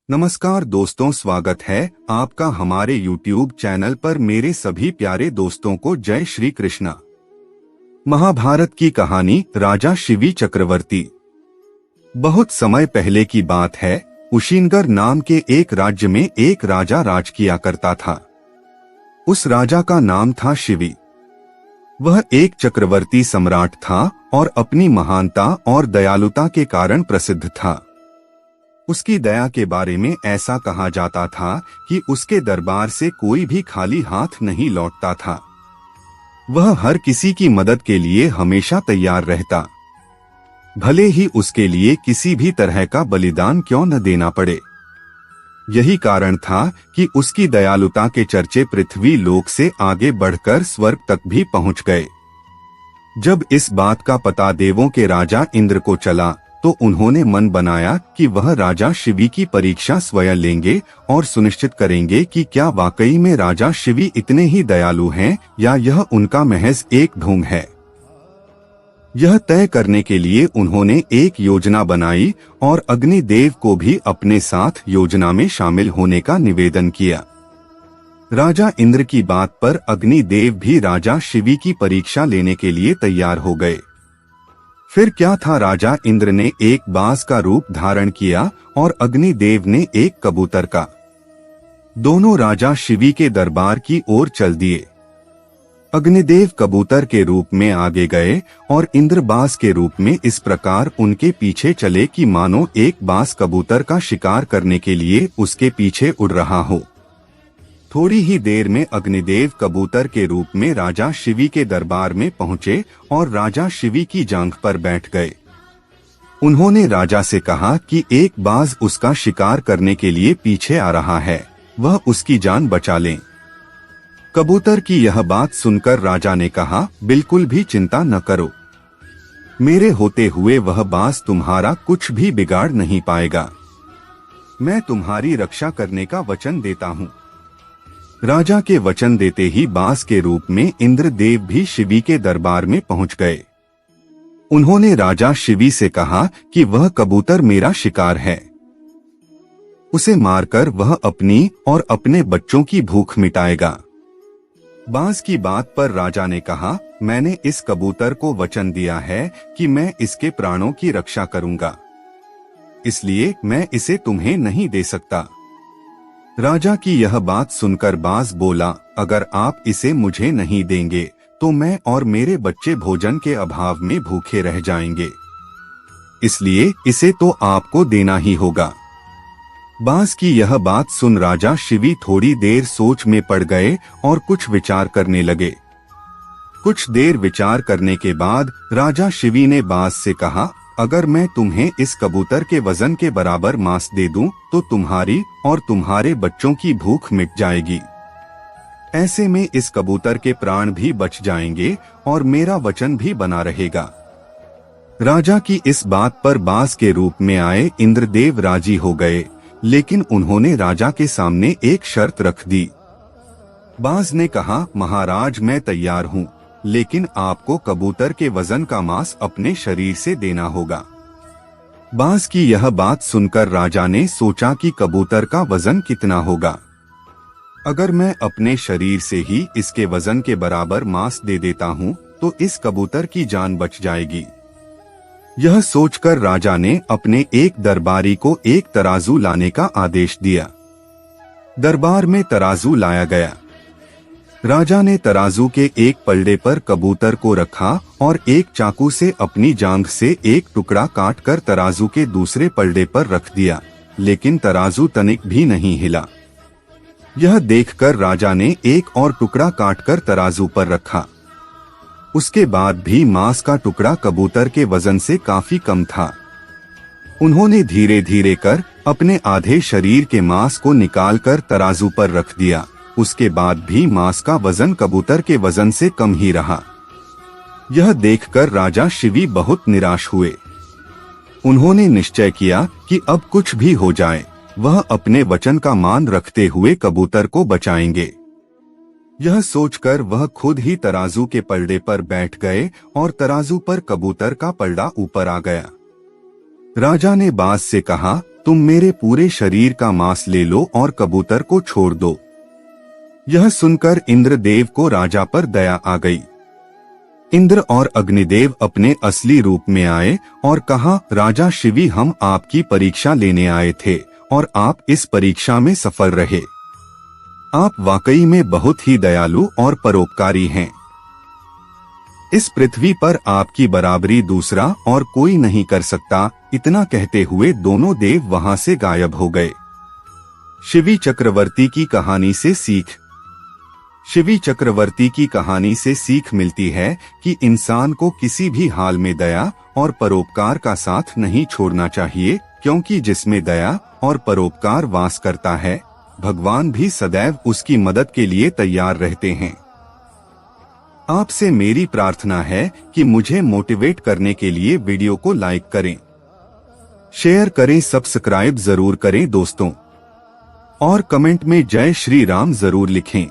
नमस्कार दोस्तों, स्वागत है आपका हमारे YouTube चैनल पर। मेरे सभी प्यारे दोस्तों को जय श्री कृष्ण। महाभारत की कहानी राजा शिवी चक्रवर्ती। बहुत समय पहले की बात है। कुशीनगर नाम के एक राज्य में एक राजा राज किया करता था। उस राजा का नाम था शिवी। वह एक चक्रवर्ती सम्राट था और अपनी महानता और दयालुता के कारण प्रसिद्ध था। उसकी दया के बारे में ऐसा कहा जाता था कि उसके दरबार से कोई भी खाली हाथ नहीं लौटता था। वह हर किसी की मदद के लिए हमेशा तैयार रहता, भले ही उसके लिए किसी भी तरह का बलिदान क्यों न देना पड़े। यही कारण था कि उसकी दयालुता के चर्चे पृथ्वी लोक से आगे बढ़कर स्वर्ग तक भी पहुंच गए। जब इस बात का पता देवों के राजा इंद्र को चला तो उन्होंने मन बनाया कि वह राजा शिवी की परीक्षा स्वयं लेंगे और सुनिश्चित करेंगे कि क्या वाकई में राजा शिवी इतने ही दयालु हैं या यह उनका महज एक ढोंग है। यह तय करने के लिए उन्होंने एक योजना बनाई और अग्निदेव को भी अपने साथ योजना में शामिल होने का निवेदन किया। राजा इंद्र की बात पर अग्निदेव भी राजा शिवी की परीक्षा लेने के लिए तैयार हो गए। फिर क्या था, राजा इंद्र ने एक बाज का रूप धारण किया और अग्निदेव ने एक कबूतर का। दोनों राजा शिवी के दरबार की ओर चल दिए। अग्निदेव कबूतर के रूप में आगे गए और इंद्र बाज के रूप में इस प्रकार उनके पीछे चले कि मानो एक बाज कबूतर का शिकार करने के लिए उसके पीछे उड़ रहा हो। थोड़ी ही देर में अग्निदेव कबूतर के रूप में राजा शिवी के दरबार में पहुंचे और राजा शिवी की जांघ पर बैठ गए। उन्होंने राजा से कहा कि एक बाज उसका शिकार करने के लिए पीछे आ रहा है, वह उसकी जान बचा लें। कबूतर की यह बात सुनकर राजा ने कहा, बिल्कुल भी चिंता न करो, मेरे होते हुए वह बाज तुम्हारा कुछ भी बिगाड़ नहीं पाएगा। मैं तुम्हारी रक्षा करने का वचन देता हूँ। राजा के वचन देते ही बाज के रूप में इंद्रदेव भी शिवी के दरबार में पहुंच गए। उन्होंने राजा शिवी से कहा कि वह कबूतर मेरा शिकार है, उसे मारकर वह अपनी और अपने बच्चों की भूख मिटाएगा। बाज की बात पर राजा ने कहा, मैंने इस कबूतर को वचन दिया है कि मैं इसके प्राणों की रक्षा करूंगा, इसलिए मैं इसे तुम्हें नहीं दे सकता। राजा की यह बात सुनकर बाज बोला, अगर आप इसे मुझे नहीं देंगे तो मैं और मेरे बच्चे भोजन के अभाव में भूखे रह जाएंगे, इसलिए इसे तो आपको देना ही होगा। बाज की यह बात सुन राजा शिवी थोड़ी देर सोच में पड़ गए और कुछ विचार करने लगे। कुछ देर विचार करने के बाद राजा शिवी ने बाज से कहा, अगर मैं तुम्हें इस कबूतर के वजन के बराबर मांस दे दूं तो तुम्हारी और तुम्हारे बच्चों की भूख मिट जाएगी। ऐसे में इस कबूतर के प्राण भी बच जाएंगे और मेरा वचन भी बना रहेगा। राजा की इस बात पर बाज के रूप में आए इंद्रदेव राजी हो गए, लेकिन उन्होंने राजा के सामने एक शर्त रख दी। बाज ने कहा, महाराज मैं तैयार हूँ, लेकिन आपको कबूतर के वजन का मांस अपने शरीर से देना होगा। बाज की यह बात सुनकर राजा ने सोचा कि कबूतर का वजन कितना होगा। अगर मैं अपने शरीर से ही इसके वजन के बराबर मांस दे देता हूँ तो इस कबूतर की जान बच जाएगी। यह सोचकर राजा ने अपने एक दरबारी को एक तराजू लाने का आदेश दिया। दरबार में तराजू लाया गया। राजा ने तराजू के एक पलड़े पर कबूतर को रखा और एक चाकू से अपनी जांघ से एक टुकड़ा काटकर तराजू के दूसरे पलड़े पर रख दिया, लेकिन तराजू तनिक भी नहीं हिला। यह देखकर राजा ने एक और टुकड़ा काटकर तराजू पर रखा। उसके बाद भी मांस का टुकड़ा कबूतर के वजन से काफी कम था। उन्होंने धीरे धीरे कर अपने आधे शरीर के मांस को निकालकर तराजू पर रख दिया। उसके बाद भी मांस का वजन कबूतर के वजन से कम ही रहा। यह देखकर राजा शिवी बहुत निराश हुए। उन्होंने निश्चय किया कि अब कुछ भी हो जाए वह अपने वचन का मान रखते हुए कबूतर को बचाएंगे। यह सोचकर वह खुद ही तराजू के पलड़े पर बैठ गए और तराजू पर कबूतर का पलड़ा ऊपर आ गया। राजा ने बाज से कहा, तुम मेरे पूरे शरीर का मांस ले लो और कबूतर को छोड़ दो। यह सुनकर इंद्रदेव को राजा पर दया आ गई। इंद्र और अग्निदेव अपने असली रूप में आए और कहा, राजा शिवी, हम आपकी परीक्षा लेने आए थे और आप इस परीक्षा में सफल रहे। आप वाकई में बहुत ही दयालु और परोपकारी हैं। इस पृथ्वी पर आपकी बराबरी दूसरा और कोई नहीं कर सकता। इतना कहते हुए दोनों देव वहां से गायब हो गए। शिवी चक्रवर्ती की कहानी से सीख। शिवी चक्रवर्ती की कहानी से सीख मिलती है कि इंसान को किसी भी हाल में दया और परोपकार का साथ नहीं छोड़ना चाहिए, क्योंकि जिसमें दया और परोपकार वास करता है, भगवान भी सदैव उसकी मदद के लिए तैयार रहते हैं। आपसे मेरी प्रार्थना है कि मुझे मोटिवेट करने के लिए वीडियो को लाइक करें, शेयर करें, सब्सक्राइब जरूर करें दोस्तों, और कमेंट में जय श्री राम जरूर लिखें।